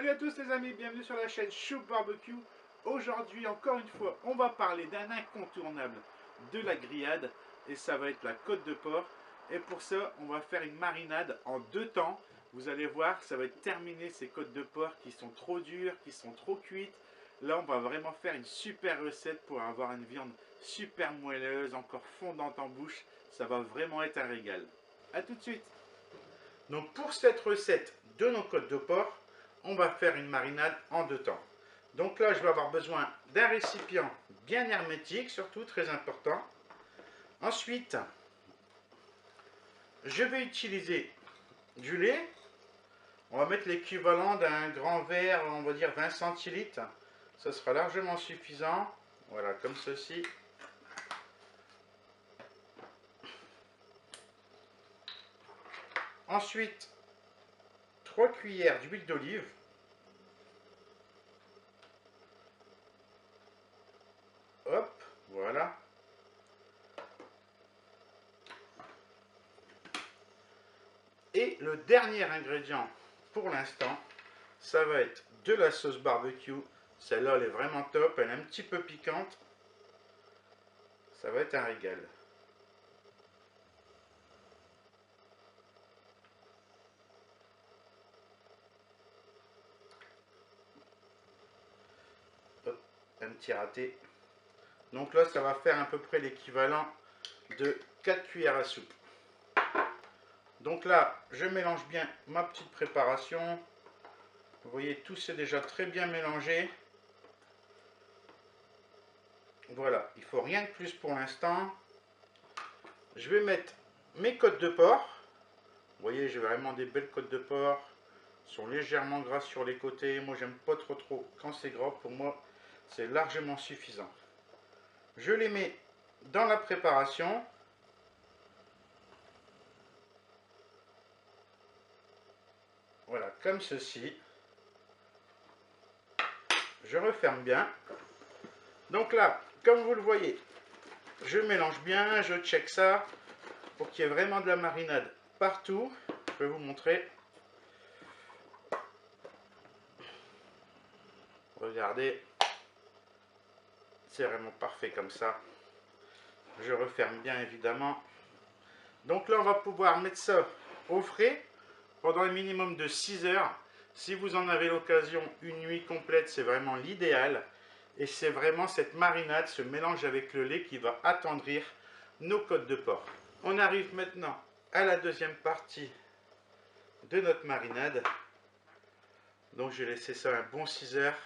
Salut à tous les amis, bienvenue sur la chaîne Chou Barbecue. Aujourd'hui, encore une fois, on va parler d'un incontournable de la grillade et ça va être la côte de porc. Et pour ça, on va faire une marinade en 2 temps. Vous allez voir, ça va être terminé ces côtes de porc qui sont trop dures, qui sont trop cuites. Là, on va vraiment faire une super recette pour avoir une viande super moelleuse, encore fondante en bouche. Ça va vraiment être un régal. A tout de suite. Donc pour cette recette de nos côtes de porc, on va faire une marinade en 2 temps. Donc là, je vais avoir besoin d'un récipient bien hermétique, surtout très important. Ensuite, je vais utiliser du lait. On va mettre l'équivalent d'un grand verre, on va dire 20 centilitres. Ça sera largement suffisant. Voilà, comme ceci. Ensuite, 3 cuillères d'huile d'olive. Hop, voilà. Et le dernier ingrédient pour l'instant, ça va être de la sauce barbecue. Celle-là, elle est vraiment top. Elle est un petit peu piquante. Ça va être un régal. Hop, un petit raté. Donc là, ça va faire à peu près l'équivalent de 4 cuillères à soupe. Donc là, je mélange bien ma petite préparation. Vous voyez, tout c'est déjà très bien mélangé. Voilà, il ne faut rien de plus pour l'instant. Je vais mettre mes côtes de porc. Vous voyez, j'ai vraiment des belles côtes de porc. Elles sont légèrement grasses sur les côtés. Moi, j'aime pas trop quand c'est gras. Pour moi, c'est largement suffisant. Je les mets dans la préparation. Voilà, comme ceci. Je referme bien. Donc là, comme vous le voyez, je mélange bien, je check ça pour qu'il y ait vraiment de la marinade partout. Je vais vous montrer. Regardez, c'est vraiment parfait comme ça. Je referme bien évidemment. Donc là, on va pouvoir mettre ça au frais pendant un minimum de 6 heures. Si vous en avez l'occasion, une nuit complète, c'est vraiment l'idéal. Et c'est vraiment cette marinade, ce mélange avec le lait qui va attendrir nos côtes de porc. On arrive maintenant à la deuxième partie de notre marinade. Donc j'ai laissé ça un bon 6 heures.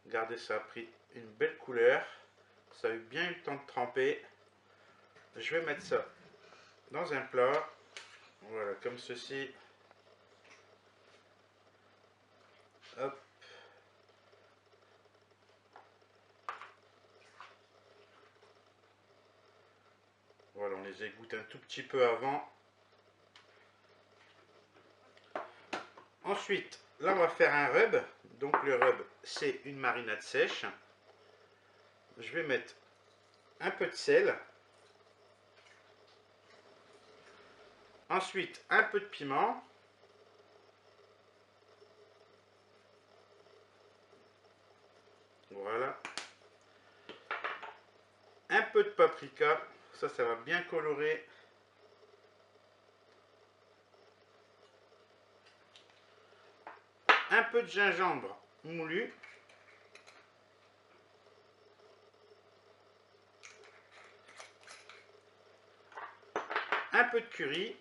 Regardez, ça a pris une belle couleur. Ça a eu bien eu le temps de tremper. Je vais mettre ça dans un plat. Voilà, comme ceci. Hop. Voilà, on les égoutte un tout petit peu avant. Ensuite, là, on va faire un rub. Donc, le rub, c'est une marinade sèche. Je vais mettre un peu de sel. Ensuite, un peu de piment. Voilà. Un peu de paprika. Ça va bien colorer. Un peu de gingembre moulu. Un peu de curry.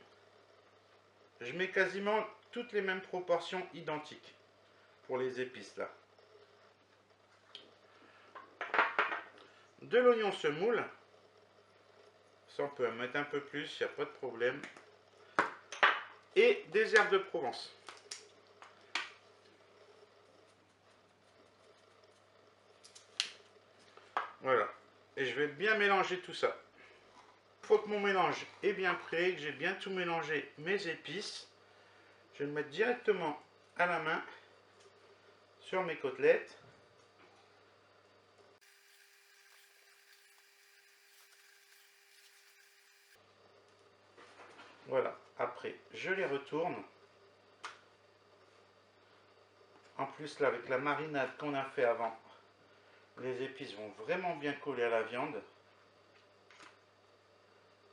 Je mets quasiment toutes les mêmes proportions identiques pour les épices là. De l'oignon semoule. Ça, on peut en mettre un peu plus, il n'y a pas de problème. Et des herbes de Provence. Voilà. Et je vais bien mélanger tout ça. Il faut que mon mélange est bien prêt, que j'ai bien tout mélangé mes épices. Je vais le mettre directement à la main sur mes côtelettes. Voilà. Après, je les retourne en plus là avec la marinade qu'on a fait avant, les épices vont vraiment bien coller à la viande.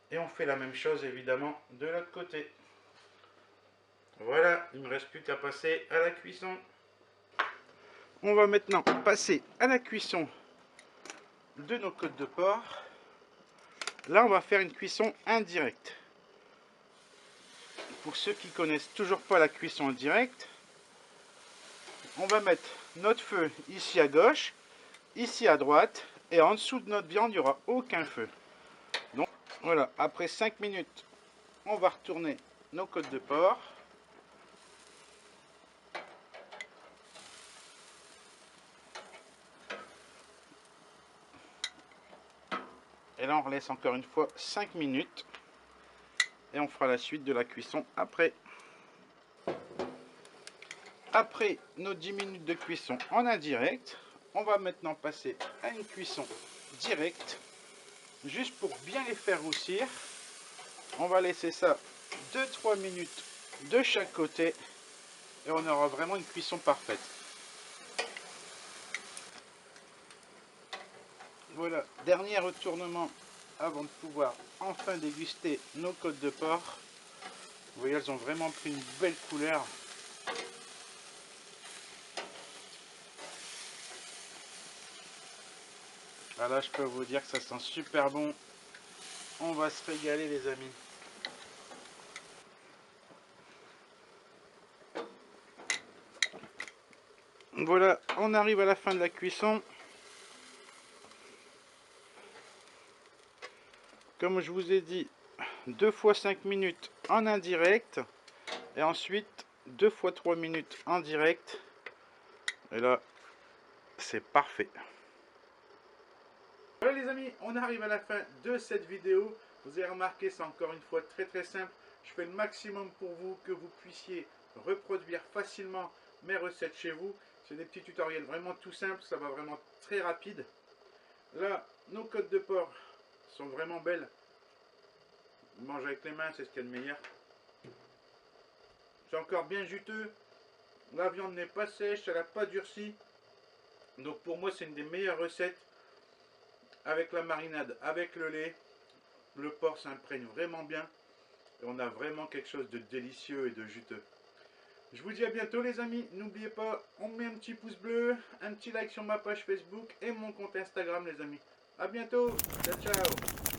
Et on fait la même chose évidemment de l'autre côté. Voilà, il ne me reste plus qu'à passer à la cuisson. On va maintenant passer à la cuisson de nos côtes de porc. Là, on va faire une cuisson indirecte. Pour ceux qui connaissent toujours pas la cuisson indirecte, on va mettre notre feu ici à gauche, ici à droite, et en dessous de notre viande, il n'y aura aucun feu. Donc voilà, après 5 minutes, on va retourner nos côtes de porc. Et là, on relaisse encore une fois 5 minutes. Et on fera la suite de la cuisson après. Après nos 10 minutes de cuisson en indirect, on va maintenant passer à une cuisson directe. Juste pour bien les faire roussir. On va laisser ça 2-3 minutes de chaque côté. Et on aura vraiment une cuisson parfaite. Voilà, dernier retournement avant de pouvoir enfin déguster nos côtes de porc. Vous voyez, elles ont vraiment pris une belle couleur. Voilà, je peux vous dire que ça sent super bon. On va se régaler les amis. Voilà, on arrive à la fin de la cuisson. Comme je vous ai dit, 2 fois 5 minutes en indirect. Et ensuite, 2 fois 3 minutes en direct. Et là, c'est parfait. Voilà les amis, on arrive à la fin de cette vidéo. Vous avez remarqué, c'est encore une fois très simple. Je fais le maximum pour vous, que vous puissiez reproduire facilement mes recettes chez vous. C'est des petits tutoriels vraiment tout simples, ça va vraiment très rapide. Là, nos côtes de porc sont vraiment belles. Manger avec les mains, c'est ce qu'il y a de meilleur. C'est encore bien juteux. La viande n'est pas sèche, elle n'a pas durci. Donc pour moi, c'est une des meilleures recettes. Avec la marinade, avec le lait, le porc s'imprègne vraiment bien. Et on a vraiment quelque chose de délicieux et de juteux. Je vous dis à bientôt les amis. N'oubliez pas, on met un petit pouce bleu, un petit like sur ma page Facebook et mon compte Instagram les amis. A bientôt. Ciao ciao.